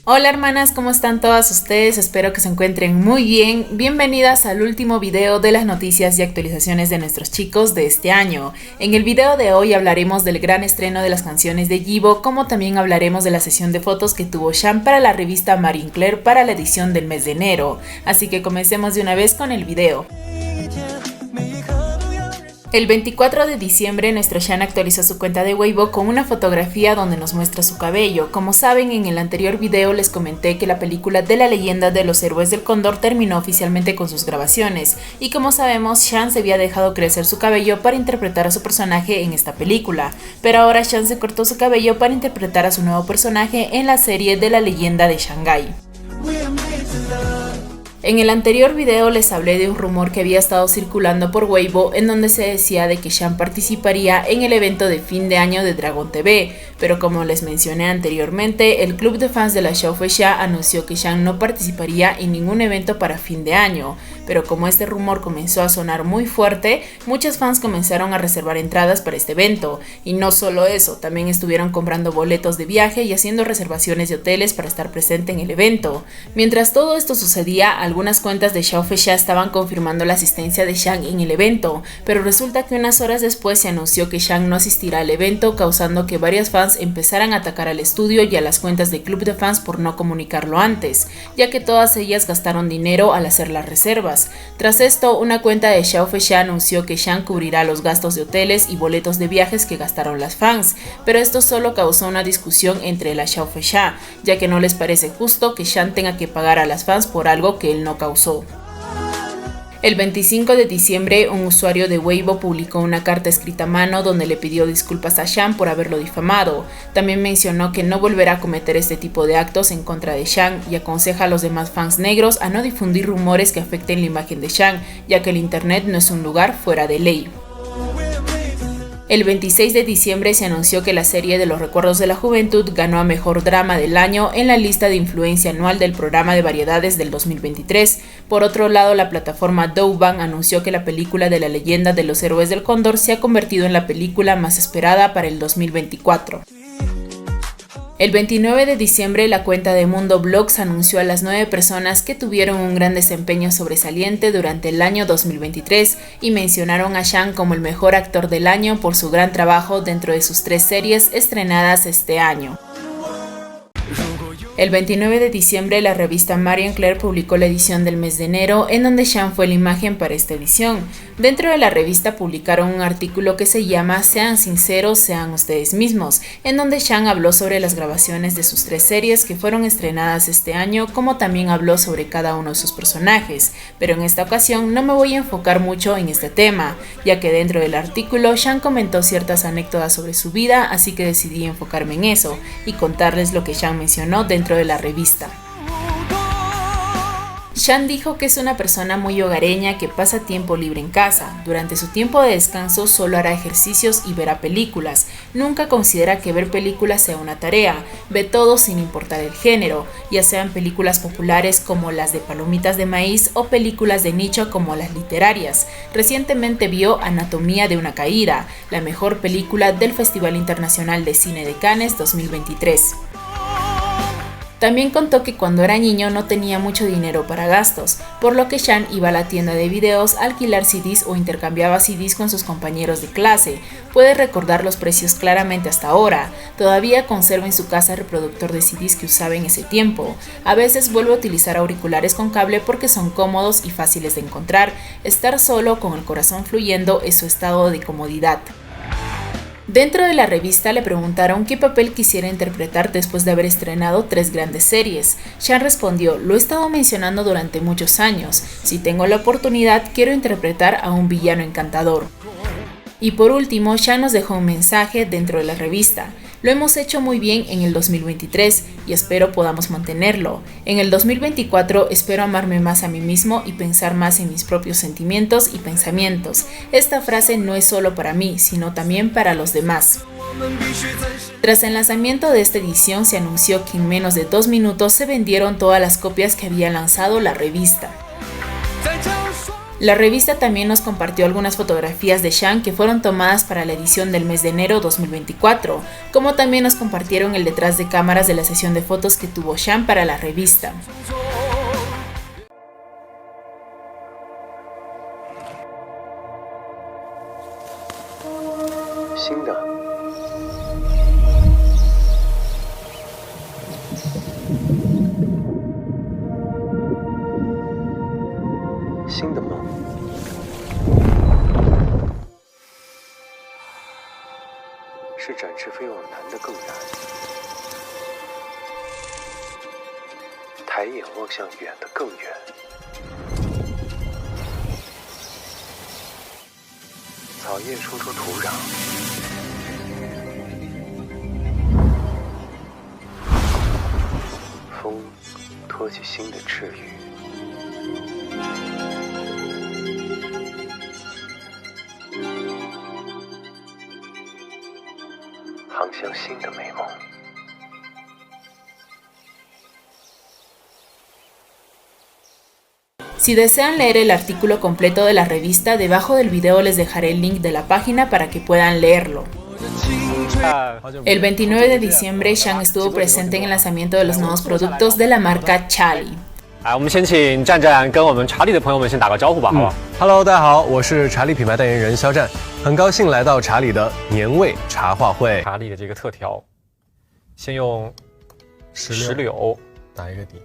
Hola hermanas, ¿cómo están todas ustedes? Espero que se encuentren muy bien. Bienvenidas al último video de las noticias y actualizaciones de nuestros chicos de este año. En el video de hoy hablaremos del gran estreno de las canciones de Yibo, como también hablaremos de la sesión de fotos que tuvo Sean para la revista Marie Claire para la edición del mes de enero. Así que comencemos de una vez con el video. El 24 de diciembre nuestro Sean actualizó su cuenta de Weibo con una fotografía donde nos muestra su cabello. Como saben, en el anterior video les comenté que la película de la leyenda de los héroes del Cóndor terminó oficialmente con sus grabaciones, y como sabemos, Sean se había dejado crecer su cabello para interpretar a su personaje en esta película, pero ahora Sean se cortó su cabello para interpretar a su nuevo personaje en la serie de la leyenda de Shanghai. En el anterior video les hablé de un rumor que había estado circulando por Weibo en donde se decía de que Sean participaría en el evento de fin de año de Dragon TV, pero como les mencioné anteriormente, el club de fans de la Xiaofexia anunció que Sean no participaría en ningún evento para fin de año, pero como este rumor comenzó a sonar muy fuerte, muchos fans comenzaron a reservar entradas para este evento, y no solo eso, también estuvieron comprando boletos de viaje y haciendo reservaciones de hoteles para estar presente en el evento. Mientras todo esto sucedía, algunas cuentas de Xiaofexia estaban confirmando la asistencia de Sean en el evento, pero resulta que unas horas después se anunció que Sean no asistirá al evento, causando que varias fans empezaran a atacar al estudio y a las cuentas del club de fans por no comunicarlo antes, ya que todas ellas gastaron dinero al hacer las reservas. Tras esto, una cuenta de Xiaofexia anunció que Sean cubrirá los gastos de hoteles y boletos de viajes que gastaron las fans, pero esto solo causó una discusión entre la Xiaofexia, ya que no les parece justo que Sean tenga que pagar a las fans por algo que él no causó. El 25 de diciembre, un usuario de Weibo publicó una carta escrita a mano donde le pidió disculpas a Sean por haberlo difamado. También mencionó que no volverá a cometer este tipo de actos en contra de Sean y aconseja a los demás fans negros a no difundir rumores que afecten la imagen de Sean, ya que el internet no es un lugar fuera de ley. El 26 de diciembre se anunció que la serie de los recuerdos de la juventud ganó a Mejor Drama del Año en la lista de influencia anual del programa de variedades del 2023. Por otro lado, la plataforma Douban anunció que la película de la leyenda de los héroes del Cóndor se ha convertido en la película más esperada para el 2024. El 29 de diciembre, la cuenta de Mundo Blogs anunció a las 9 personas que tuvieron un gran desempeño sobresaliente durante el año 2023 y mencionaron a Sean como el mejor actor del año por su gran trabajo dentro de sus 3 series estrenadas este año. El 29 de diciembre, la revista Marie Claire publicó la edición del mes de enero, en donde Sean fue la imagen para esta edición. Dentro de la revista publicaron un artículo que se llama Sean sinceros, sean ustedes mismos, en donde Sean habló sobre las grabaciones de sus 3 series que fueron estrenadas este año, como también habló sobre cada uno de sus personajes. Pero en esta ocasión no me voy a enfocar mucho en este tema, ya que dentro del artículo Sean comentó ciertas anécdotas sobre su vida, así que decidí enfocarme en eso y contarles lo que Sean mencionó dentro de la revista. Sean dijo que es una persona muy hogareña que pasa tiempo libre en casa. Durante su tiempo de descanso solo hará ejercicios y verá películas. Nunca considera que ver películas sea una tarea. Ve todo sin importar el género, ya sean películas populares como las de palomitas de maíz o películas de nicho como las literarias. Recientemente vio Anatomía de una caída, la mejor película del Festival Internacional de Cine de Cannes 2023. También contó que cuando era niño no tenía mucho dinero para gastos, por lo que Sean iba a la tienda de videos a alquilar CDs o intercambiaba CDs con sus compañeros de clase. Puede recordar los precios claramente hasta ahora. Todavía conserva en su casa el reproductor de CDs que usaba en ese tiempo. A veces vuelve a utilizar auriculares con cable porque son cómodos y fáciles de encontrar. Estar solo con el corazón fluyendo es su estado de comodidad. Dentro de la revista le preguntaron qué papel quisiera interpretar después de haber estrenado 3 grandes series. Sean respondió: lo he estado mencionando durante muchos años, si tengo la oportunidad quiero interpretar a un villano encantador. Y por último, Sean nos dejó un mensaje dentro de la revista: lo hemos hecho muy bien en el 2023 y espero podamos mantenerlo. En el 2024 espero amarme más a mí mismo y pensar más en mis propios sentimientos y pensamientos. Esta frase no es solo para mí, sino también para los demás. Tras el lanzamiento de esta edición se anunció que en menos de 2 minutos se vendieron todas las copias que había lanzado la revista. La revista también nos compartió algunas fotografías de Shang que fueron tomadas para la edición del mes de enero 2024, como también nos compartieron el detrás de cámaras de la sesión de fotos que tuvo Shang para la revista. Si desean leer el artículo completo de la revista, debajo del video les dejaré el link de la página para que puedan leerlo. El 29 de diciembre, Shang estuvo presente en el lanzamiento de los nuevos productos de la marca Charlie. 我们先请战战跟我们查理的朋友们先打个招呼吧，好不好？Hello， 大家好，我是查理品牌代言人肖战，很高兴来到查理的年味茶话会。查理的这个特调，先用石榴打一个底。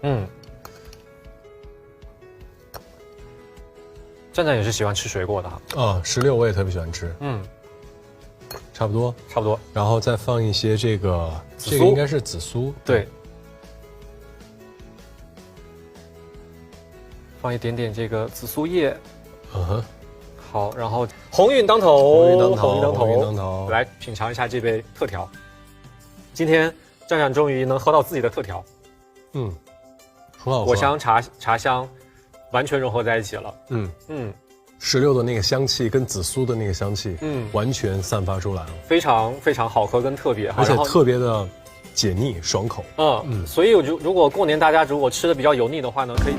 战战也是喜欢吃水果的哈。石榴我也特别喜欢吃。差不多。然后再放一些这个应该是紫苏。对。放一点点这个紫苏叶。好，然后鸿运当头，来品尝一下这杯特调。今天战战终于能喝到自己的特调。很好喝。果香茶香。完全融合在一起了。石榴的那个香气跟紫苏的那个香气，完全散发出来了，非常非常好喝跟特别，而且特别的解腻爽口。所以如果过年大家如果吃的比较油腻的话呢，可以。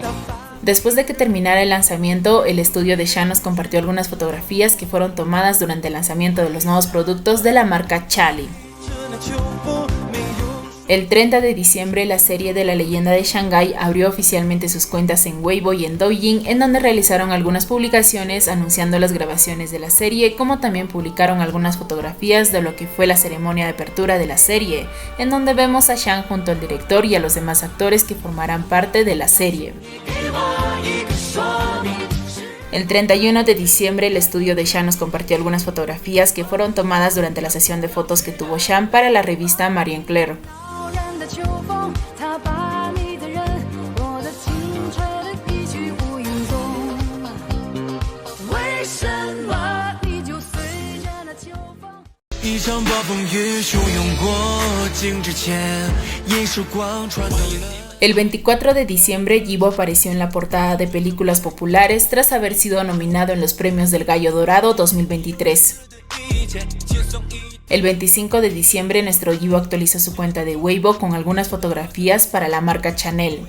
Después de que terminara el lanzamiento, el estudio de Shang nos compartió algunas fotografías que fueron tomadas durante el lanzamiento de los nuevos productos de la marca Charlie. El 30 de diciembre, la serie de la leyenda de Shanghái abrió oficialmente sus cuentas en Weibo y en Douyin, en donde realizaron algunas publicaciones anunciando las grabaciones de la serie, como también publicaron algunas fotografías de lo que fue la ceremonia de apertura de la serie, en donde vemos a Shang junto al director y a los demás actores que formarán parte de la serie. El 31 de diciembre, el estudio de Shang nos compartió algunas fotografías que fueron tomadas durante la sesión de fotos que tuvo Shang para la revista Marie Claire. El 24 de diciembre, Yibo apareció en la portada de películas populares tras haber sido nominado en los premios del Gallo Dorado 2023. El 25 de diciembre, nuestro Yibo actualizó su cuenta de Weibo con algunas fotografías para la marca Chanel.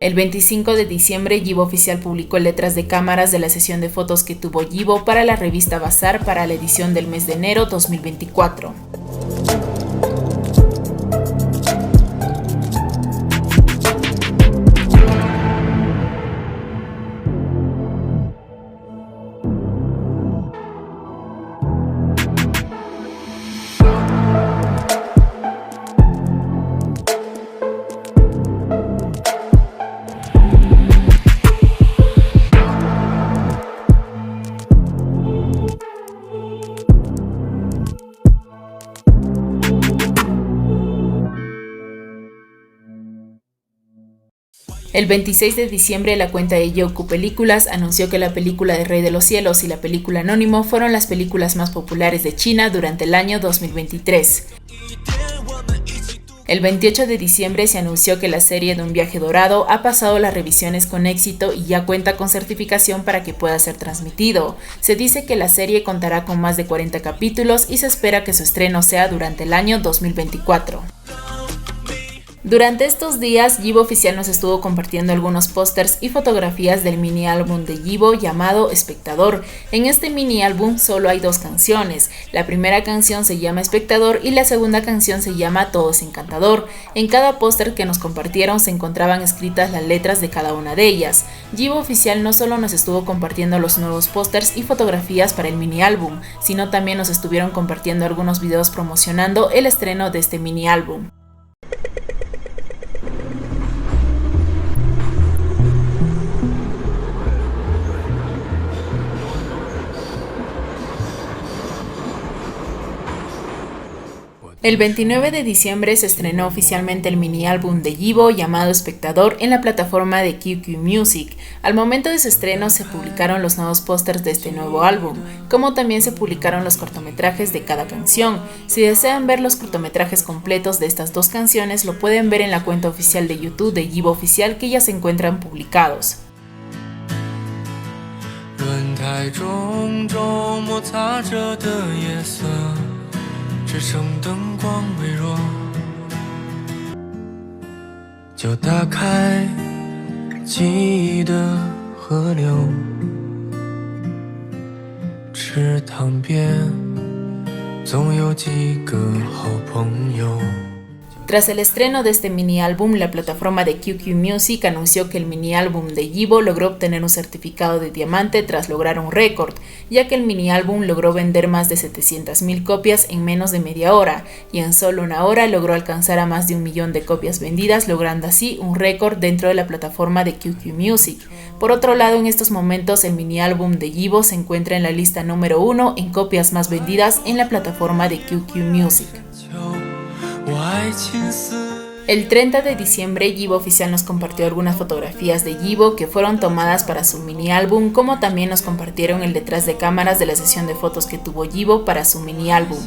El 25 de diciembre, Yibo Oficial publicó el detrás de cámaras de la sesión de fotos que tuvo Yibo para la revista Bazar para la edición del mes de enero 2024. El 26 de diciembre, la cuenta de Youku Películas anunció que la película de Rey de los Cielos y la película Anónimo fueron las películas más populares de China durante el año 2023. El 28 de diciembre se anunció que la serie de Un Viaje Dorado ha pasado las revisiones con éxito y ya cuenta con certificación para que pueda ser transmitido. Se dice que la serie contará con más de 40 capítulos y se espera que su estreno sea durante el año 2024. Durante estos días, Yibo Oficial nos estuvo compartiendo algunos pósters y fotografías del mini álbum de Yibo llamado Espectador. En este mini álbum solo hay 2 canciones. La primera canción se llama Espectador y la segunda canción se llama Todo es Encantador. En cada póster que nos compartieron se encontraban escritas las letras de cada una de ellas. Yibo Oficial no solo nos estuvo compartiendo los nuevos pósters y fotografías para el mini álbum, sino también nos estuvieron compartiendo algunos videos promocionando el estreno de este mini álbum. El 29 de diciembre se estrenó oficialmente el mini álbum de Yibo llamado Espectador en la plataforma de QQ Music. Al momento de su estreno se publicaron los nuevos pósters de este nuevo álbum, como también se publicaron los cortometrajes de cada canción. Si desean ver los cortometrajes completos de estas 2 canciones, lo pueden ver en la cuenta oficial de YouTube de Yibo Oficial, que ya se encuentran publicados. Tras el estreno de este mini álbum, la plataforma de QQ Music anunció que el mini álbum de Yibo logró obtener un certificado de diamante tras lograr un récord, ya que el mini álbum logró vender más de 700.000 copias en menos de media hora, y en solo una hora logró alcanzar a más de 1 millón de copias vendidas, logrando así un récord dentro de la plataforma de QQ Music. Por otro lado, en estos momentos el mini álbum de Yibo se encuentra en la lista número 1 en copias más vendidas en la plataforma de QQ Music. El 30 de diciembre, Yibo Oficial nos compartió algunas fotografías de Yibo que fueron tomadas para su mini álbum, como también nos compartieron el detrás de cámaras de la sesión de fotos que tuvo Yibo para su mini álbum.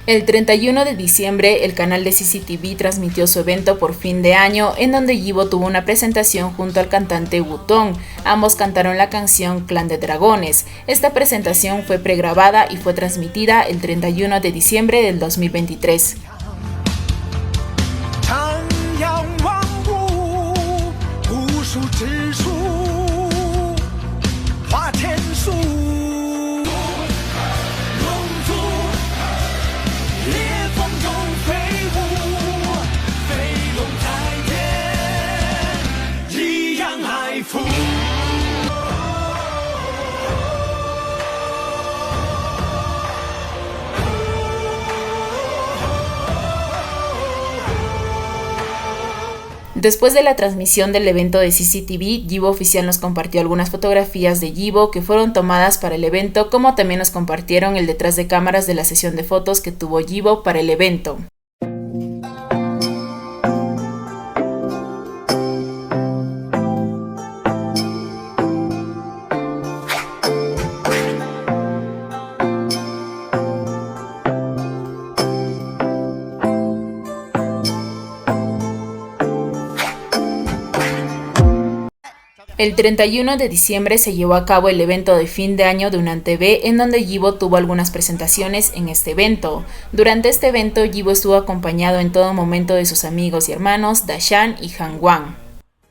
El 31 de diciembre, el canal de CCTV transmitió su evento por fin de año, en donde Yibo tuvo una presentación junto al cantante Wutong. Ambos cantaron la canción Clan de Dragones. Esta presentación fue pregrabada y fue transmitida el 31 de diciembre del 2023. Después de la transmisión del evento de CCTV, Yibo Oficial nos compartió algunas fotografías de Yibo que fueron tomadas para el evento, como también nos compartieron el detrás de cámaras de la sesión de fotos que tuvo Yibo para el evento. El 31 de diciembre se llevó a cabo el evento de fin de año de UNAM TV, en donde Yibo tuvo algunas presentaciones en este evento. Durante este evento, Yibo estuvo acompañado en todo momento de sus amigos y hermanos Dashan y Han Wang.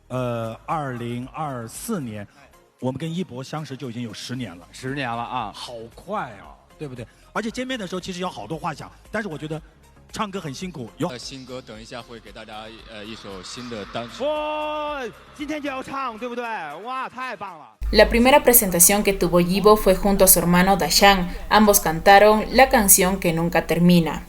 2024年我们跟一博相识就已经有10年了，10年了啊，好快啊，对不对？而且见面的时候其实有好多话想，但是我觉得唱歌很辛苦，有新歌等一下会给大家一首新的单曲。哇，今天就要唱，对不对？哇，太棒了！ La primera presentación que tuvo Yibo fue junto a su hermano Dashan. Ambos cantaron la canción que nunca termina.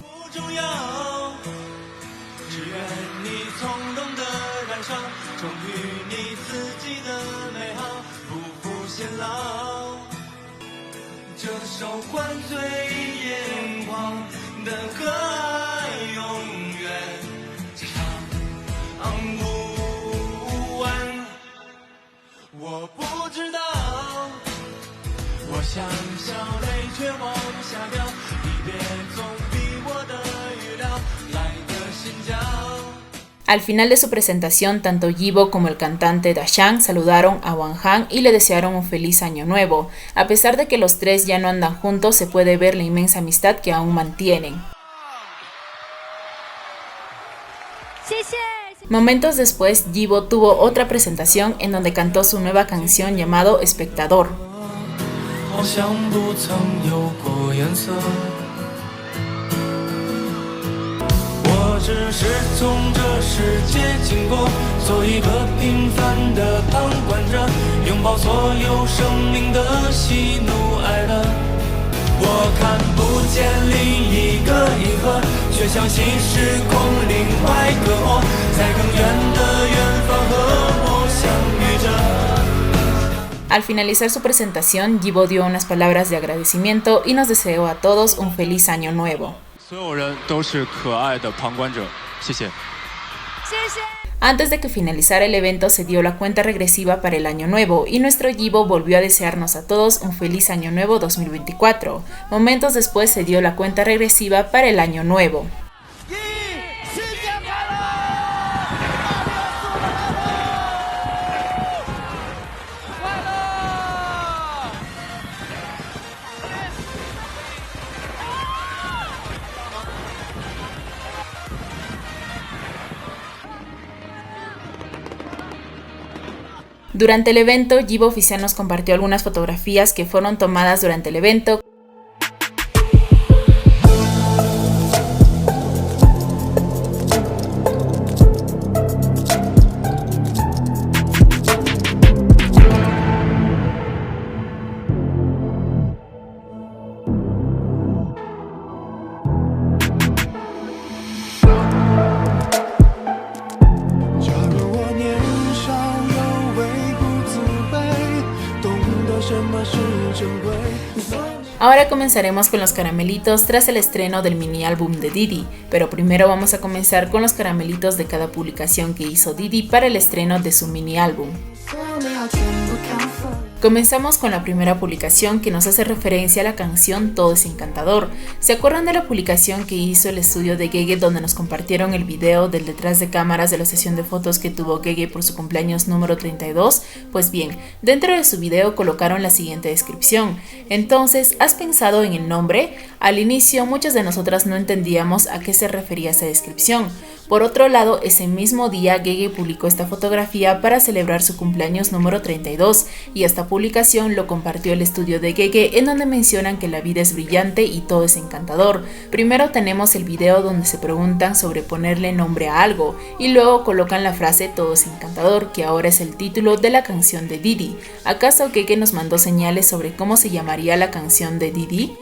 Al final de su presentación, tanto Yibo como el cantante Dashan saludaron a Wanhan y le desearon un feliz año nuevo. A pesar de que los tres ya no andan juntos, se puede ver la inmensa amistad que aún mantienen. Momentos después, Yibo tuvo otra presentación en donde cantó su nueva canción llamado Espectador. Al finalizar su presentación, Yibo dio unas palabras de agradecimiento y nos deseó a todos un feliz año nuevo. Antes de que finalizara el evento se dio la cuenta regresiva para el año nuevo y nuestro Yibo volvió a desearnos a todos un feliz año nuevo 2024. Momentos después se dio la cuenta regresiva para el año nuevo. Durante el evento, Yibo oficial nos compartió algunas fotografías que fueron tomadas durante el evento. Ahora comenzaremos con los caramelitos tras el estreno del mini álbum de Diddy, pero primero vamos a comenzar con los caramelitos de cada publicación que hizo Diddy para el estreno de su mini álbum. Comenzamos con la primera publicación que nos hace referencia a la canción Todo es Encantador. ¿Se acuerdan de la publicación que hizo el estudio de Gege donde nos compartieron el video del detrás de cámaras de la sesión de fotos que tuvo Gege por su cumpleaños número 32? Pues bien, dentro de su video colocaron la siguiente descripción. Entonces, ¿has pensado en el nombre? Al inicio, muchas de nosotras no entendíamos a qué se refería esa descripción. Por otro lado, ese mismo día Gege publicó esta fotografía para celebrar su cumpleaños número 32 y esta publicación lo compartió el estudio de Gege en donde mencionan que la vida es brillante y todo es encantador. Primero tenemos el video donde se preguntan sobre ponerle nombre a algo y luego colocan la frase Todo es encantador, que ahora es el título de la canción de Diddy. ¿Acaso Gege nos mandó señales sobre cómo se llamaría la canción de Diddy?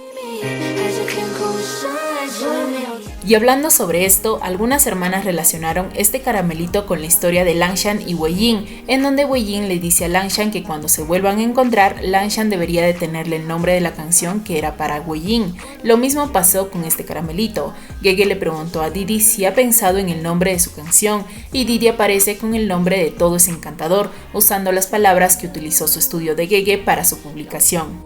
Y hablando sobre esto, algunas hermanas relacionaron este caramelito con la historia de Langshan y Weijin, en donde Weijin le dice a Langshan que cuando se vuelvan a encontrar, Langshan debería de tenerle el nombre de la canción que era para Weijin. Lo mismo pasó con este caramelito. Gege le preguntó a Diddy si ha pensado en el nombre de su canción, y Diddy aparece con el nombre de Todo es Encantador, usando las palabras que utilizó su estudio de Gege para su publicación.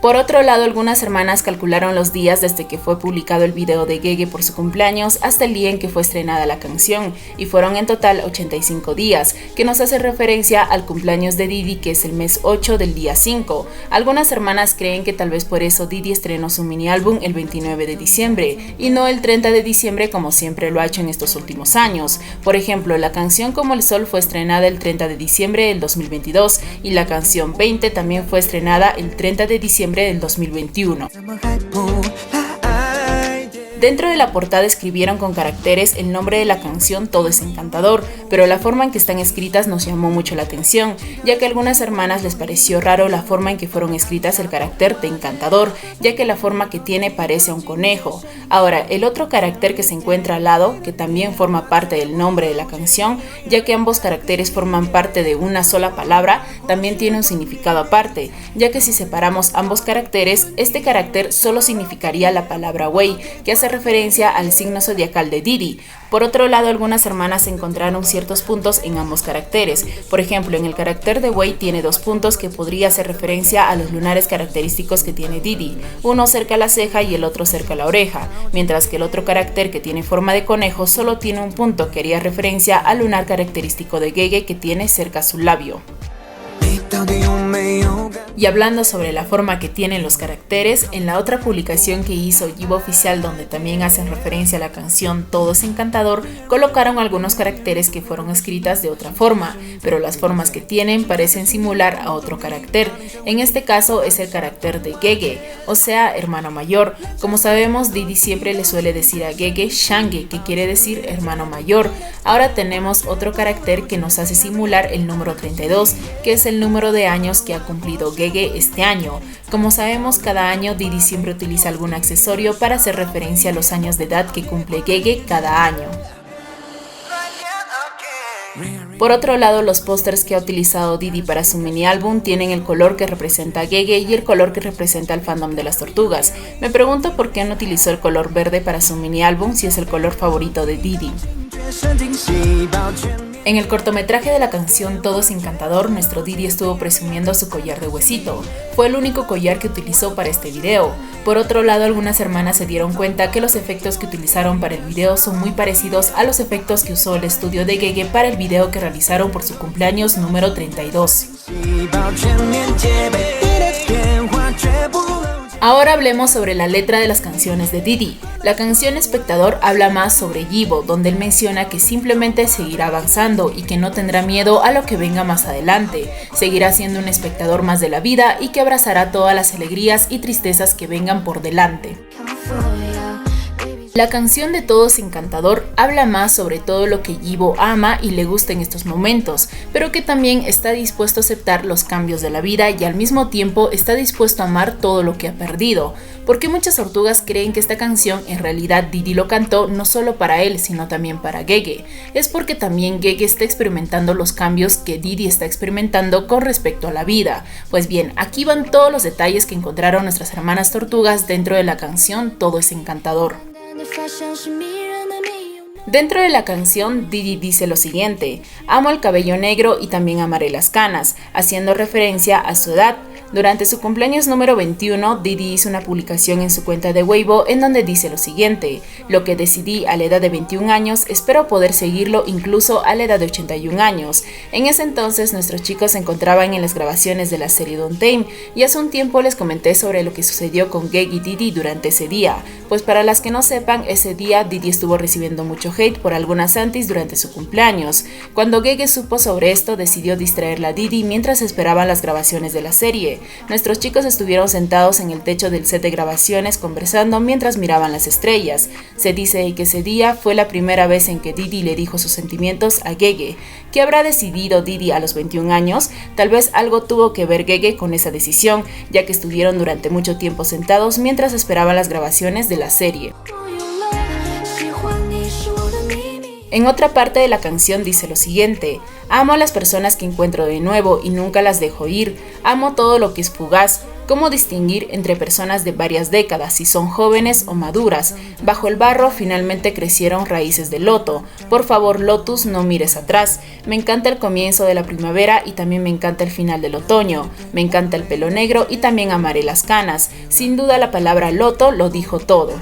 Por otro lado, algunas hermanas calcularon los días desde que fue publicado el video de Gege por su cumpleaños hasta el día en que fue estrenada la canción, y fueron en total 85 días, que nos hace referencia al cumpleaños de Diddy, que es el mes 8 del día 5. Algunas hermanas creen que tal vez por eso Diddy estrenó su mini álbum el 29 de diciembre, y no el 30 de diciembre como siempre lo ha hecho en estos últimos años. Por ejemplo, la canción Como el Sol fue estrenada el 30 de diciembre del 2022, y la canción 20 también fue estrenada el 30 de diciembre del 2021. Dentro de la portada escribieron con caracteres el nombre de la canción Todo es Encantador, pero la forma en que están escritas nos llamó mucho la atención, ya que a algunas hermanas les pareció raro la forma en que fueron escritas el carácter de encantador, ya que la forma que tiene parece a un conejo. Ahora, el otro carácter que se encuentra al lado, que también forma parte del nombre de la canción, ya que ambos caracteres forman parte de una sola palabra, también tiene un significado aparte, ya que si separamos ambos caracteres, este carácter solo significaría la palabra wey, que hace referencia al signo zodiacal de Didi. Por otro lado, algunas hermanas encontraron ciertos puntos en ambos caracteres. Por ejemplo, en el carácter de Wei tiene 2 puntos que podría hacer referencia a los lunares característicos que tiene Didi, uno cerca a la ceja y el otro cerca a la oreja, mientras que el otro carácter que tiene forma de conejo solo tiene un punto que haría referencia al lunar característico de Gege que tiene cerca a su labio. Y hablando sobre la forma que tienen los caracteres, en la otra publicación que hizo Yibo Oficial, donde también hacen referencia a la canción Todo es Encantador, colocaron algunos caracteres que fueron escritas de otra forma, pero las formas que tienen parecen simular a otro carácter. En este caso es el carácter de Gege, o sea, hermano mayor. Como sabemos, Didi siempre le suele decir a Gege Shange, que quiere decir hermano mayor. Ahora tenemos otro carácter que nos hace simular el número 32, que es el número de años que ha cumplido Gege este año. Como sabemos, cada año Didi siempre utiliza algún accesorio para hacer referencia a los años de edad que cumple Gege cada año. Por otro lado, los pósters que ha utilizado Didi para su mini álbum tienen el color que representa a Gege y el color que representa al fandom de las tortugas. Me pregunto por qué no utilizó el color verde para su mini álbum si es el color favorito de Didi. En el cortometraje de la canción Todo es Encantador, nuestro Didi estuvo presumiendo su collar de huesito. Fue el único collar que utilizó para este video. Por otro lado, algunas hermanas se dieron cuenta que los efectos que utilizaron para el video son muy parecidos a los efectos que usó el estudio de Gege para el video que realizaron por su cumpleaños número 32. Ahora hablemos sobre la letra de las canciones de Didi. La canción Espectador habla más sobre Yibo, donde él menciona que simplemente seguirá avanzando y que no tendrá miedo a lo que venga más adelante. Seguirá siendo un espectador más de la vida y que abrazará todas las alegrías y tristezas que vengan por delante. La canción de Todo es Encantador habla más sobre todo lo que Yibo ama y le gusta en estos momentos, pero que también está dispuesto a aceptar los cambios de la vida y al mismo tiempo está dispuesto a amar todo lo que ha perdido. Porque muchas tortugas creen que esta canción en realidad Didi lo cantó no solo para él, sino también para Gege. Es porque también Gege está experimentando los cambios que Didi está experimentando con respecto a la vida. Pues bien, aquí van todos los detalles que encontraron nuestras hermanas tortugas dentro de la canción Todo es Encantador. Dentro de la canción, Didi dice lo siguiente: amo el cabello negro y también amaré las canas, haciendo referencia a su edad. Durante su cumpleaños número 21, Didi hizo una publicación en su cuenta de Weibo en donde dice lo siguiente: lo que decidí a la edad de 21 años, espero poder seguirlo incluso a la edad de 81 años. En ese entonces, nuestros chicos se encontraban en las grabaciones de la serie Don't Tame, y hace un tiempo les comenté sobre lo que sucedió con Gege y Didi durante ese día. Pues para las que no sepan, ese día Didi estuvo recibiendo mucho hate por algunas antis durante su cumpleaños. Cuando Gege supo sobre esto, decidió distraerla a Didi mientras esperaban las grabaciones de la serie. Nuestros chicos estuvieron sentados en el techo del set de grabaciones conversando mientras miraban las estrellas. Se dice que ese día fue la primera vez en que Didi le dijo sus sentimientos a Gege. ¿Qué habrá decidido Didi a los 21 años? Tal vez algo tuvo que ver Gege con esa decisión, ya que estuvieron durante mucho tiempo sentados mientras esperaban las grabaciones de la serie. En otra parte de la canción dice lo siguiente: amo a las personas que encuentro de nuevo y nunca las dejo ir, amo todo lo que es fugaz. ¿Cómo distinguir entre personas de varias décadas, si son jóvenes o maduras? Bajo el barro finalmente crecieron raíces de loto. Por favor, Lotus, no mires atrás. Me encanta el comienzo de la primavera y también me encanta el final del otoño. Me encanta el pelo negro y también amaré las canas. Sin duda la palabra loto lo dijo todo.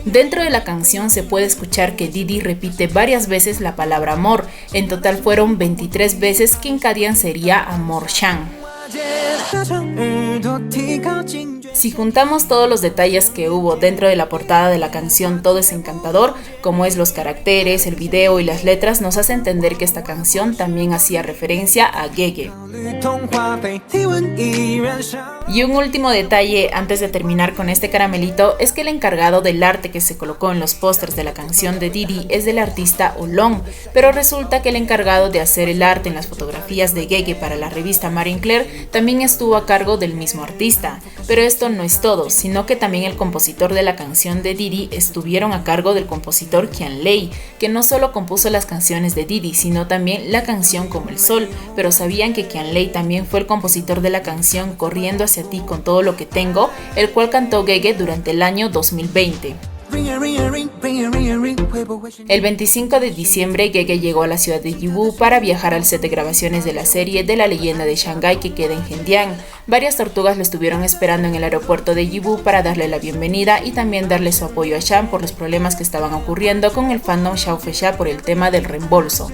Dentro de la canción se puede escuchar que Didi repite varias veces la palabra amor. En total fueron 23 veces que en Kadian sería amor Shan. Si juntamos todos los detalles que hubo dentro de la portada de la canción Todo es Encantador, como es los caracteres, el video y las letras, nos hace entender que esta canción también hacía referencia a Gege. Y un último detalle antes de terminar con este caramelito es que el encargado del arte que se colocó en los pósters de la canción de Didi es del artista Olong, pero resulta que el encargado de hacer el arte en las fotografías de Gege para la revista Marie Claire también estuvo a cargo del mismo artista, pero esto esto no es todo, sino que también el compositor de la canción de Diddy estuvieron a cargo del compositor Kian Lei, que no solo compuso las canciones de Diddy, sino también la canción Como el Sol. Pero ¿sabían que Kian Lei también fue el compositor de la canción Corriendo hacia ti con todo lo que tengo, el cual cantó Gege durante el año 2020? El 25 de diciembre, Gege llegó a la ciudad de Yiwu para viajar al set de grabaciones de la serie de la leyenda de Shanghái que queda en Hendian. Varias tortugas lo estuvieron esperando en el aeropuerto de Yiwu para darle la bienvenida y también darle su apoyo a Shan por los problemas que estaban ocurriendo con el fandom Xiaofexia por el tema del reembolso.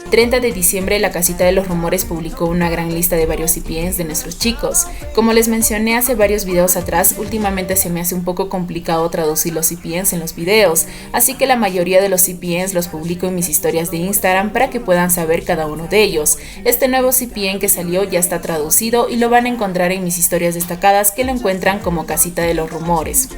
30 de diciembre, la casita de los rumores publicó una gran lista de varios CPNs de nuestros chicos. Como les mencioné hace varios videos atrás, últimamente se me hace un poco complicado traducir los CPNs en los videos, así que la mayoría de los CPNs los publico en mis historias de Instagram para que puedan saber cada uno de ellos. Este nuevo CPN que salió ya está traducido y lo van a encontrar en mis historias destacadas, que lo encuentran como Casita de los Rumores.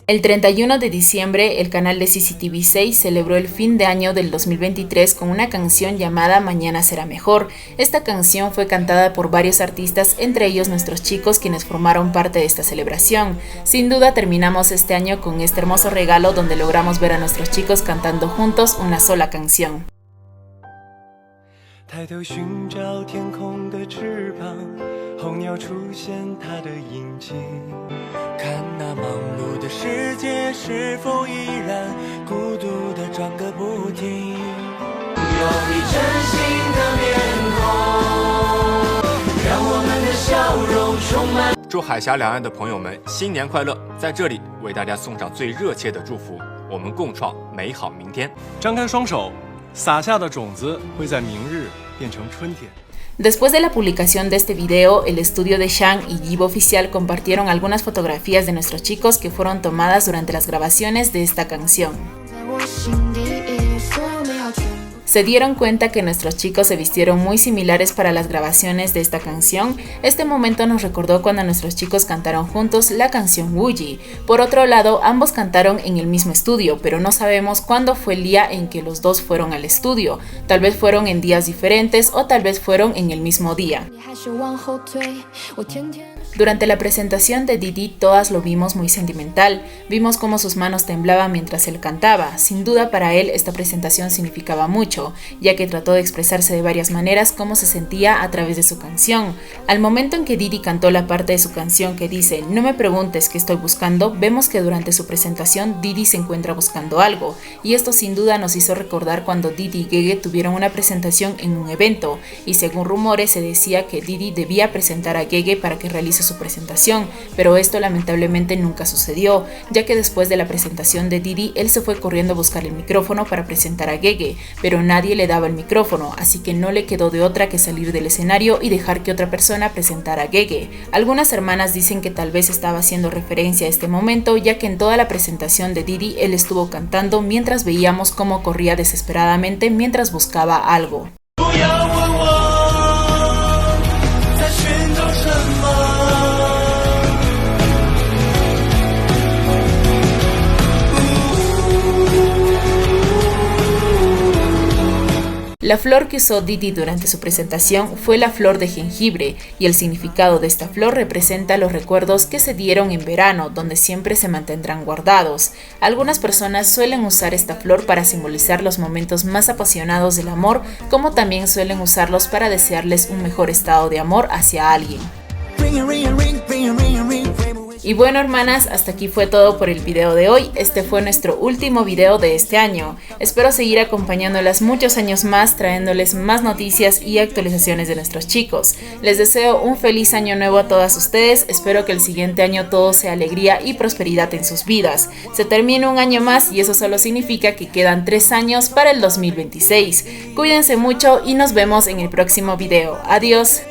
El 31 de diciembre, el canal de CCTV6 celebró el fin de año del 2023 con una canción llamada Mañana será mejor. Esta canción fue cantada por varios artistas, entre ellos nuestros chicos, quienes formaron parte de esta celebración. Sin duda terminamos este año con este hermoso regalo donde logramos ver a nuestros chicos cantando juntos una sola canción. 抬头寻找天空的翅膀，候鸟出现它的影迹，看那忙碌的世界是否依然孤独地转个不停，有你真心的面孔，让我们的笑容充满。祝海峡两岸的朋友们新年快乐！在这里为大家送上最热切的祝福，我们共创美好明天。张开双手，撒下的种子会在明日变成春天。 Después de la publicación de este video, el estudio de Shan y Yibo Oficial compartieron algunas fotografías de nuestros chicos que fueron tomadas durante las grabaciones de esta canción. Se dieron cuenta que nuestros chicos se vistieron muy similares para las grabaciones de esta canción. Este momento nos recordó cuando nuestros chicos cantaron juntos la canción Wuji. Por otro lado, ambos cantaron en el mismo estudio, pero no sabemos cuándo fue el día en que los dos fueron al estudio. Tal vez fueron en días diferentes o tal vez fueron en el mismo día. Durante la presentación de Diddy, todas lo vimos muy sentimental. Vimos cómo sus manos temblaban mientras él cantaba. Sin duda para él esta presentación significaba mucho, ya que trató de expresarse de varias maneras cómo se sentía a través de su canción. Al momento en que Diddy cantó la parte de su canción que dice "No me preguntes qué estoy buscando", vemos que durante su presentación Diddy se encuentra buscando algo, y esto sin duda nos hizo recordar cuando Diddy y Gege tuvieron una presentación en un evento, y según rumores se decía que Diddy debía presentar a Gege para que realice su presentación, pero esto lamentablemente nunca sucedió, ya que después de la presentación de Diddy, él se fue corriendo a buscar el micrófono para presentar a Gege, pero nadie le daba el micrófono, así que no le quedó de otra que salir del escenario y dejar que otra persona presentara a Gege. Algunas hermanas dicen que tal vez estaba haciendo referencia a este momento, ya que en toda la presentación de Diddy él estuvo cantando mientras veíamos cómo corría desesperadamente mientras buscaba algo. La flor que usó Diddy durante su presentación fue la flor de jengibre, y el significado de esta flor representa los recuerdos que se dieron en verano, donde siempre se mantendrán guardados. Algunas personas suelen usar esta flor para simbolizar los momentos más apasionados del amor, como también suelen usarlos para desearles un mejor estado de amor hacia alguien. Y bueno, hermanas, hasta aquí fue todo por el video de hoy. Este fue nuestro último video de este año. Espero seguir acompañándolas muchos años más, trayéndoles más noticias y actualizaciones de nuestros chicos. Les deseo un feliz año nuevo a todas ustedes. Espero que el siguiente año todo sea alegría y prosperidad en sus vidas. Se termina un año más y eso solo significa que quedan 3 años para el 2026. Cuídense mucho y nos vemos en el próximo video. Adiós.